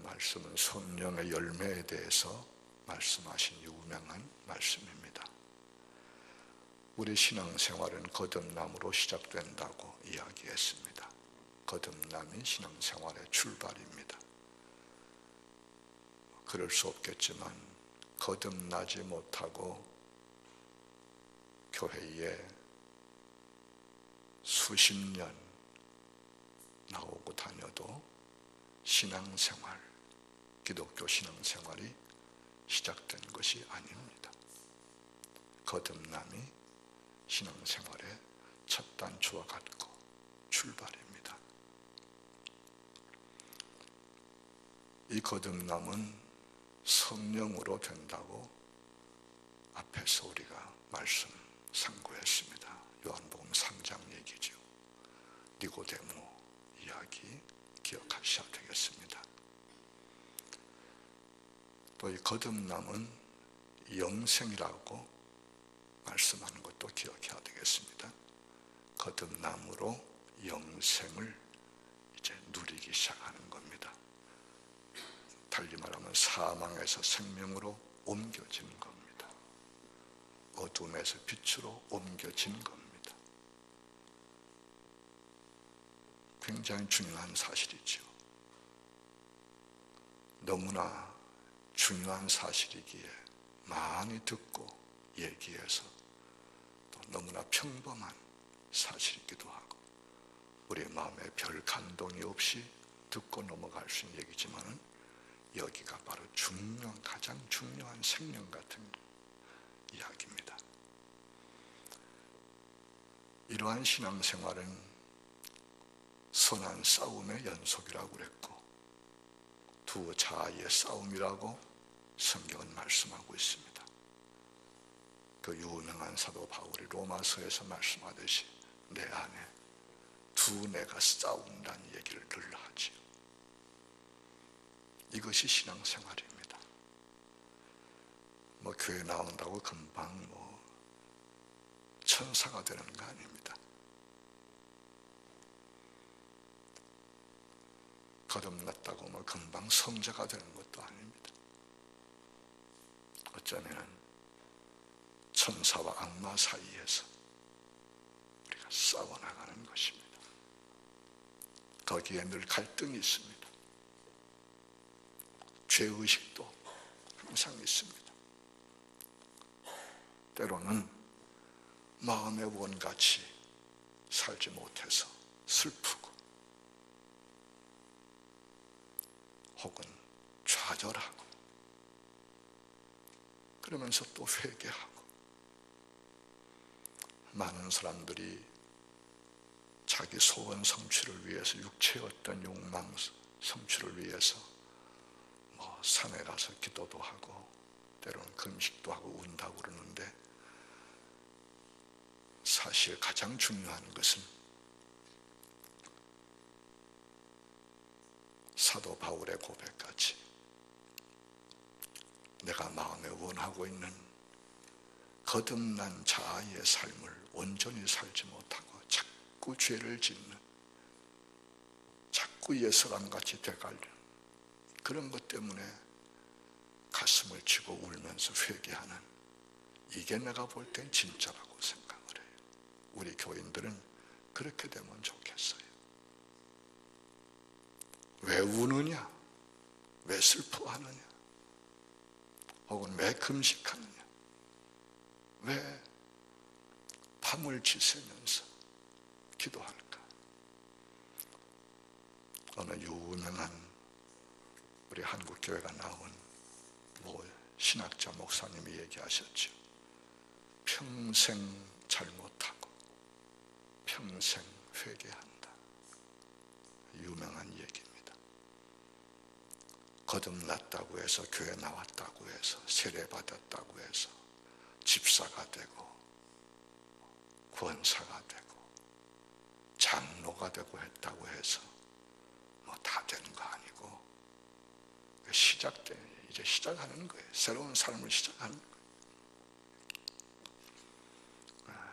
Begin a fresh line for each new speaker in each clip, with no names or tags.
말씀은 성령의 열매에 대해서 말씀하신 유명한 말씀입니다. 우리 신앙생활은 거듭남으로 시작된다고 이야기했습니다. 거듭남이 신앙생활의 출발입니다. 그럴 수 없겠지만 거듭나지 못하고 교회에 수십 년 나오고 다녀도 신앙생활, 기독교 신앙생활이 시작된 것이 아닙니다. 거듭남이 신앙생활의 첫 단추와 같고 출발입니다. 이 거듭남은 성령으로 된다고 앞에서 우리가 말씀 상고했습니다. 요한복음 3장 얘기죠. 니고데모 이야기 기억하셔야 되겠습니다. 또 이 거듭남은 영생이라고 말씀하는 것도 기억해야 되겠습니다. 거듭남으로 영생을 이제 누리기 시작하는 겁니다. 달리 말하면 사망에서 생명으로 옮겨지는 겁니다. 어둠에서 빛으로 옮겨지는 겁니다. 굉장히 중요한 사실이죠. 너무나 중요한 사실이기에 많이 듣고 얘기해서 또 너무나 평범한 사실이기도 하고 우리 마음에 별 감동이 없이 듣고 넘어갈 수 있는 얘기지만 여기가 바로 가장 중요한 생명 같은 이야기입니다. 이러한 신앙생활은 선한 싸움의 연속이라고 그랬고 두 자아의 싸움이라고 성경은 말씀하고 있습니다. 그 유명한 사도 바울이 로마서에서 말씀하듯이 내 안에 두 내가 싸운다는 얘기를 늘 하지요. 이것이 신앙생활입니다. 교회 나온다고 금방 천사가 되는 거 아닙니다. 거듭났다고 금방 성자가 되는 것도 아닙니다. 어쩌면 천사와 악마 사이에서 우리가 싸워나가는 것입니다. 거기에 늘 갈등이 있습니다. 죄의식도 항상 있습니다. 때로는 마음의 원같이 살지 못해서 슬프고 혹은 좌절하고 그러면서 또 회개하고 많은 사람들이 자기 소원 성취를 위해서 육체의 어떤 욕망 성취를 위해서 산에 가서 기도도 하고 때로는 금식도 하고 운다고 그러는데 사실 가장 중요한 것은 사도 바울의 고백같이 내가 마음에 원하고 있는 거듭난 자아의 삶을 온전히 살지 못하고 자꾸 죄를 짓는 자꾸 옛사람같이 돼가려는 그런 것 때문에 가슴을 치고 울면서 회개하는 이게 내가 볼 땐 진짜라고 생각을 해요. 우리 교인들은 그렇게 되면 좋겠어요. 왜 우느냐? 왜 슬퍼하느냐? 혹은 왜 금식하느냐? 왜 밤을 지새면서 기도할까? 어느 유명한 우리 한국교회가 나온 신학자 목사님이 얘기하셨죠. 평생 잘못하고 평생 회개한다. 유명한 얘기입니다. 거듭났다고 해서 교회 나왔다고 해서 세례받았다고 해서 집사가 되고 권사가 되고 장로가 되고 했다고 해서 다 되는 거 아니고 이제 시작하는 거예요. 새로운 삶을 시작하는 거예요.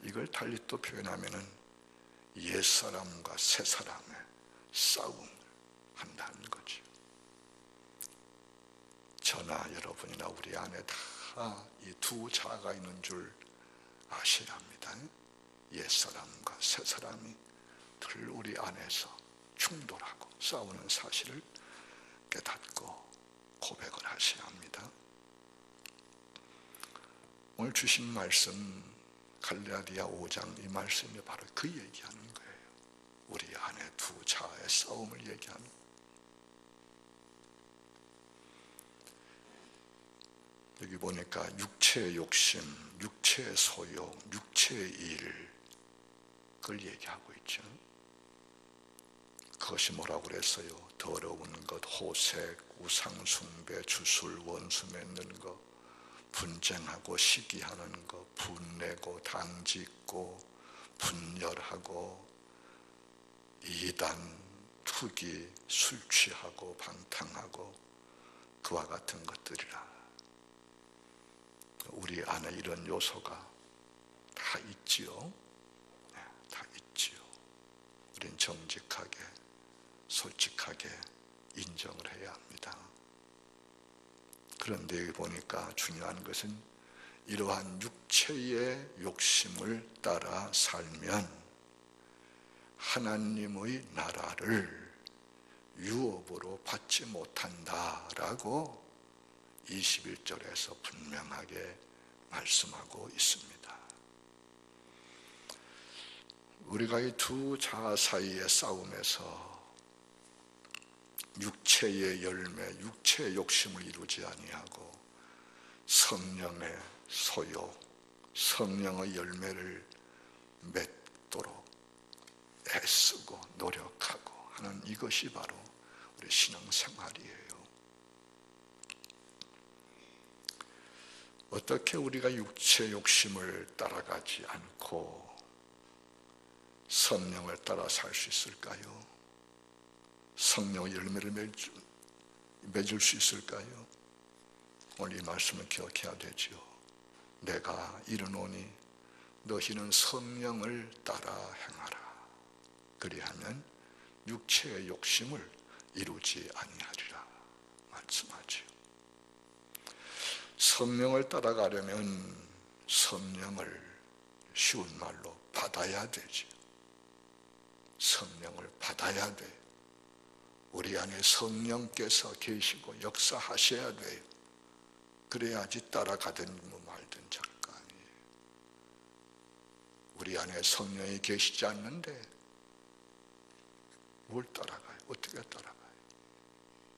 이걸 달리 또 표현하면은 옛사람과 새사람의 싸움을 한다는 거죠. 저나 여러분이나 우리 안에 다 이 두 자아가 있는 줄 아셔야 합니다. 옛사람과 새사람이 늘 우리 안에서 충돌하고 싸우는 사실을 깨닫고 고백을 하셔야 합니다. 오늘 주신 말씀 갈라디아 5장 이 말씀이 바로 그 얘기하는 거예요. 우리 안에 두 자아의 싸움을 얘기하는. 여기 보니까 육체의 욕심, 육체의 소욕, 육체의 일, 그걸 얘기하고 있죠. 그것이 뭐라고 그랬어요? 더러운 것, 호색, 우상숭배, 주술, 원수 맺는 것, 분쟁하고 시기하는 것, 분내고 당짓고 분열하고 이단, 투기, 술 취하고 방탕하고 그와 같은 것들이라. 우리 안에 이런 요소가 다 있지요. 네, 다 있지요. 우린 정직하게 솔직하게 인정을 해야 합니다. 그런데 여기 보니까 중요한 것은 이러한 육체의 욕심을 따라 살면 하나님의 나라를 유업으로 받지 못한다라고 21절에서 분명하게 말씀하고 있습니다. 우리가 이 두 자아 사이의 싸움에서 육체의 열매, 육체의 욕심을 이루지 아니하고 성령의 소욕, 성령의 열매를 맺도록 애쓰고 노력하고 하는 이것이 바로 우리 신앙생활이에요. 어떻게 우리가 육체 욕심을 따라가지 않고 성령을 따라 살 수 있을까요? 성령의 열매를 맺을 수 있을까요? 오늘 이 말씀을 기억해야 되죠. 내가 이르노니 너희는 성령을 따라 행하라. 그리하면 육체의 욕심을 이루지 아니하리라 말씀하지요. 성령을 따라가려면 성령을 쉬운 말로 받아야 되죠. 성령을 받아야 돼요. 우리 안에 성령께서 계시고 역사하셔야 돼요. 그래야지 따라가든 말든 잠깐. 우리 안에 성령이 계시지 않는데 뭘 따라가요? 어떻게 따라가요?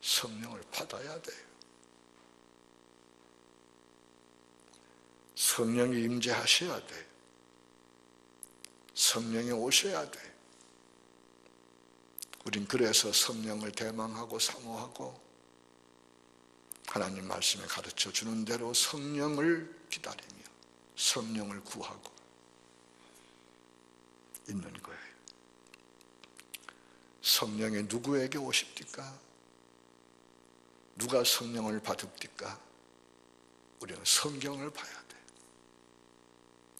성령을 받아야 돼요. 성령이 임재하셔야 돼요. 성령이 오셔야 돼요. 우린 그래서 성령을 대망하고 사모하고 하나님 말씀에 가르쳐 주는 대로 성령을 기다리며 성령을 구하고 있는 거예요. 성령이 누구에게 오십니까? 누가 성령을 받읍니까? 우리는 성경을 봐야 돼.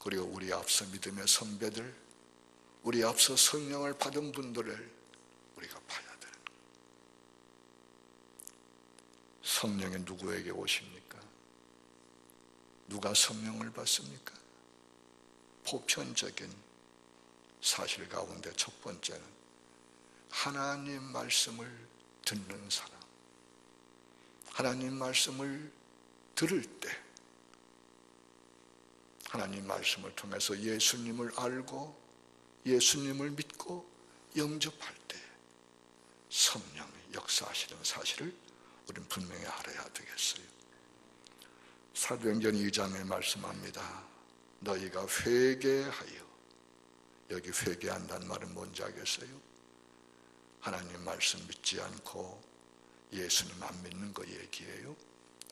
그리고 우리 앞서 믿음의 선배들, 우리 앞서 성령을 받은 분들을 우리가 봐야 되는 거예요. 성령이 누구에게 오십니까? 누가 성령을 받습니까? 보편적인 사실 가운데 첫 번째는 하나님 말씀을 듣는 사람, 하나님 말씀을 들을 때, 하나님 말씀을 통해서 예수님을 알고 예수님을 믿고 영접할 때 성령이 역사하시는 사실을 우리는 분명히 알아야 되겠어요. 사도행전 2장에 말씀합니다. 너희가 회개하여, 여기 회개한다는 말은 뭔지 알겠어요? 하나님 말씀 믿지 않고 예수님 안 믿는 거 얘기해요.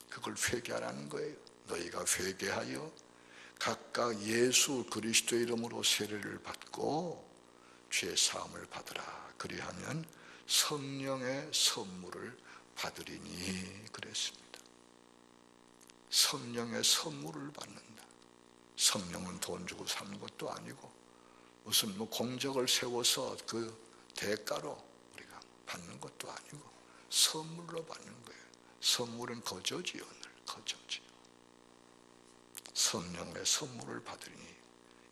그걸 회개하라는 거예요. 너희가 회개하여 각각 예수 그리스도의 이름으로 세례를 받고 죄 사함을 받으라. 그리하면 성령의 선물을 받으리니 그랬습니다. 성령의 선물을 받는다. 성령은 돈 주고 사는 것도 아니고 무슨 공적을 세워서 그 대가로 우리가 받는 것도 아니고 선물로 받는 거예요. 선물은 거저지요. 늘 거저지요. 성령의 선물을 받으니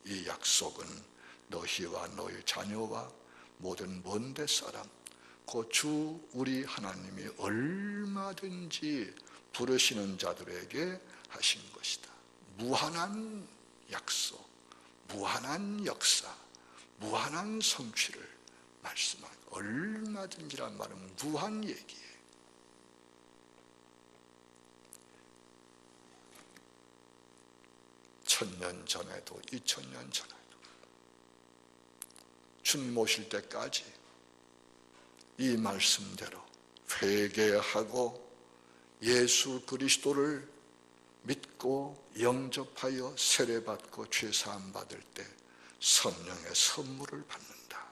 이 약속은 너희와 너희 자녀와 모든 먼데 사람 그 주 우리 하나님이 얼마든지 부르시는 자들에게 하신 것이다. 무한한 약속, 무한한 역사, 무한한 성취를 말씀한 얼마든지란 말은 무한 얘기예요. 천년 전에도 2000년 전에도 주님 오실 때까지 이 말씀대로 회개하고 예수 그리스도를 믿고 영접하여 세례받고 죄사함 받을 때 성령의 선물을 받는다.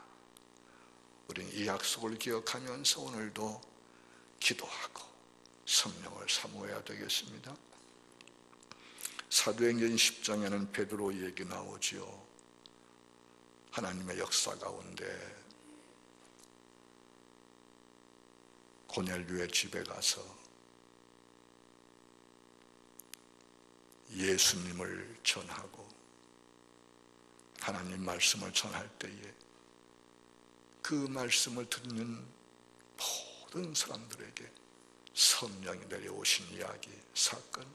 우리는 이 약속을 기억하면서 오늘도 기도하고 성령을 사모해야 되겠습니다. 사도행전 10장에는 베드로 얘기 나오지요. 하나님의 역사 가운데 고넬료의 집에 가서 예수님을 전하고 하나님 말씀을 전할 때에 그 말씀을 듣는 모든 사람들에게 성령이 내려오신 이야기, 사건,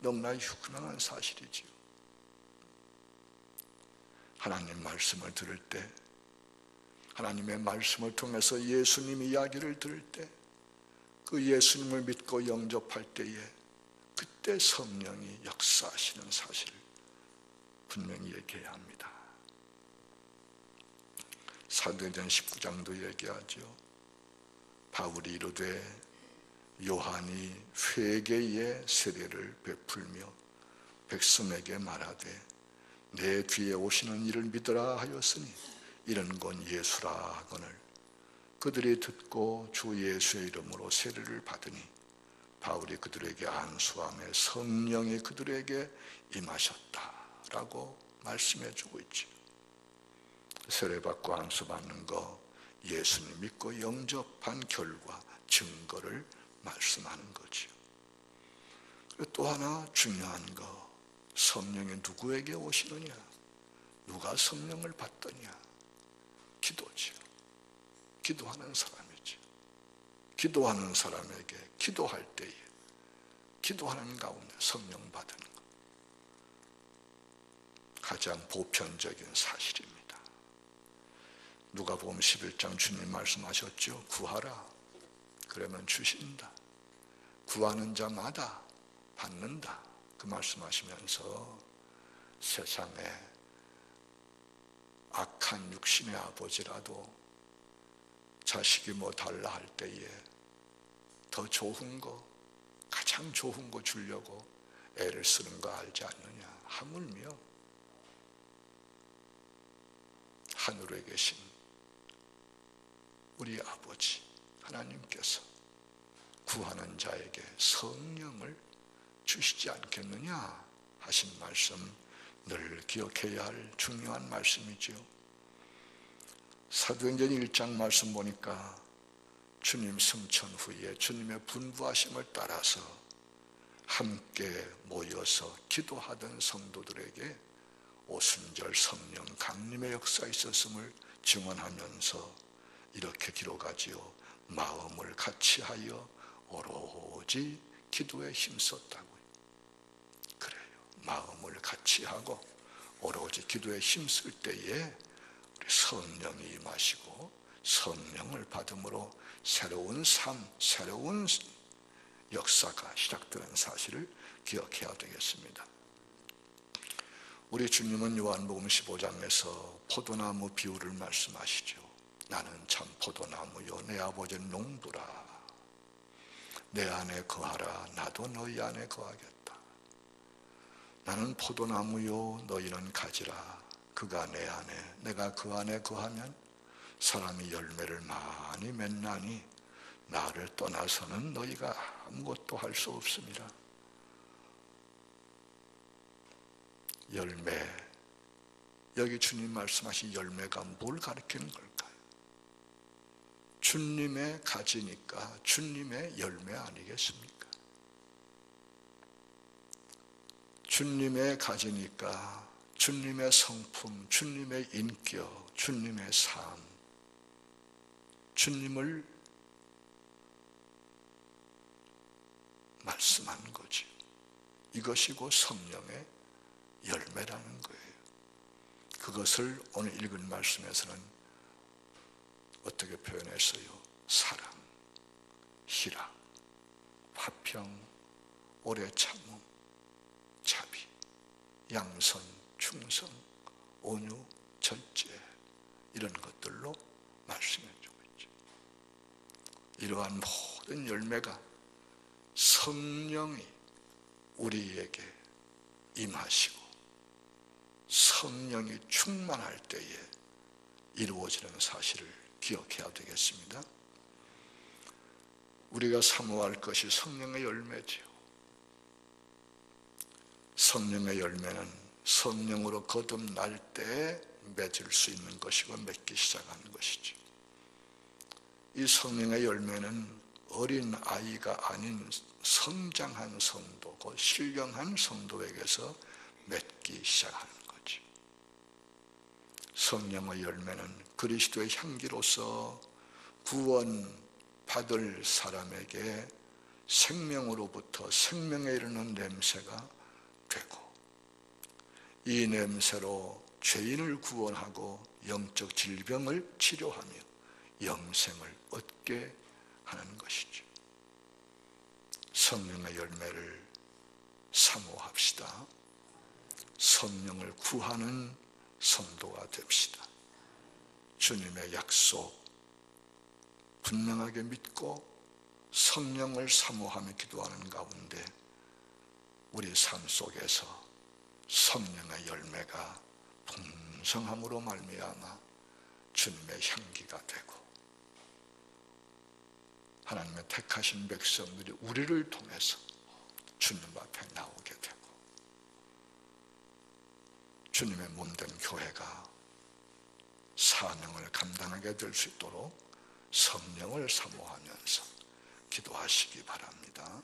너무나 흔한 사실이지요. 하나님 말씀을 들을 때, 하나님의 말씀을 통해서 예수님 이야기를 들을 때, 그 예수님을 믿고 영접할 때에 그때 성령이 역사하시는 사실을 분명히 얘기해야 합니다. 사도행전 19장도 얘기하죠. 바울이 이르되 요한이 회개의 세례를 베풀며 백성에게 말하되 내 뒤에 오시는 이를 믿으라 하였으니 이런 건 예수라 하거늘 그들이 듣고 주 예수의 이름으로 세례를 받으니 바울이 그들에게 안수함에 성령이 그들에게 임하셨다라고 말씀해 주고 있죠. 세례받고 안수받는 거 예수님 믿고 영접한 결과 증거를 말씀하는 거죠. 그리고 또 하나 중요한 거, 성령이 누구에게 오시느냐, 누가 성령을 받더냐, 기도죠. 기도하는 사람이죠. 기도하는 사람에게 기도할 때에 기도하는 가운데 성령 받는 것, 가장 보편적인 사실입니다. 누가복음 11장 주님 말씀하셨죠. 구하라 그러면 주신다. 구하는 자마다 받는다. 그 말씀하시면서 세상에 악한 육신의 아버지라도 자식이 뭐 달라 할 때에 더 좋은 거, 가장 좋은 거 주려고 애를 쓰는 거 알지 않느냐. 하물며 하늘에 계신 우리 아버지 하나님께서 구하는 자에게 성령을 주시지 않겠느냐 하신 말씀 늘 기억해야 할 중요한 말씀이죠. 사도행전 1장 말씀 보니까 주님 승천 후에 주님의 분부하심을 따라서 함께 모여서 기도하던 성도들에게 오순절 성령 강림의 역사에 있었음을 증언하면서 이렇게 기록하지요. 마음을 같이하여 오로지 기도에 힘썼다고요. 그래요. 마음을 같이하고 오로지 기도에 힘쓸 때에 우리 성령이 임하시고 성령을 받음으로 새로운 삶, 새로운 역사가 시작되는 사실을 기억해야 되겠습니다. 우리 주님은 요한복음 15장에서 포도나무 비유를 말씀하시죠. 나는 참 포도나무요 내 아버지는 농부라. 내 안에 거하라. 나도 너희 안에 거하겠다. 나는 포도나무요 너희는 가지라. 그가 내 안에 내가 그 안에 거하면 사람이 열매를 많이 맺나니 나를 떠나서는 너희가 아무것도 할 수 없습니다. 열매, 여기 주님 말씀하신 열매가 뭘 가리키는 걸까요? 주님의 가지니까 주님의 열매 아니겠습니까? 주님의 가지니까 주님의 성품, 주님의 인격, 주님의 삶, 주님을 말씀하는 거지. 이것이 곧 성령의 열매라는 거예요. 그것을 오늘 읽은 말씀에서는 어떻게 표현했어요? 사랑, 희락, 화평, 오래 참음, 자비, 양선, 충성, 온유, 절제, 이런 것들로 말씀해 주고 있죠. 이러한 모든 열매가 성령이 우리에게 임하시고 성령이 충만할 때에 이루어지는 사실을 기억해야 되겠습니다. 우리가 사모할 것이 성령의 열매지요. 성령의 열매는 성령으로 거듭날 때 맺을 수 있는 것이고 맺기 시작하는 것이죠. 이 성령의 열매는 어린 아이가 아닌 성장한 성도, 곧 신령한 성도에게서 맺기 시작하는 거지. 성령의 열매는 그리스도의 향기로서 구원받을 사람에게 생명으로부터 생명에 이르는 냄새가 되고, 이 냄새로 죄인을 구원하고 영적 질병을 치료하며 영생을 얻게 하는 것이죠. 성령의 열매를 사모합시다. 성령을 구하는 성도가 됩시다. 주님의 약속 분명하게 믿고 성령을 사모하며 기도하는 가운데 우리 삶 속에서 성령의 열매가 풍성함으로 말미암아 주님의 향기가 되고 하나님의 택하신 백성들이 우리를 통해서 주님 앞에 나오게 되고 주님의 몸된 교회가 사명을 감당하게 될 수 있도록 성령을 사모하면서 기도하시기 바랍니다.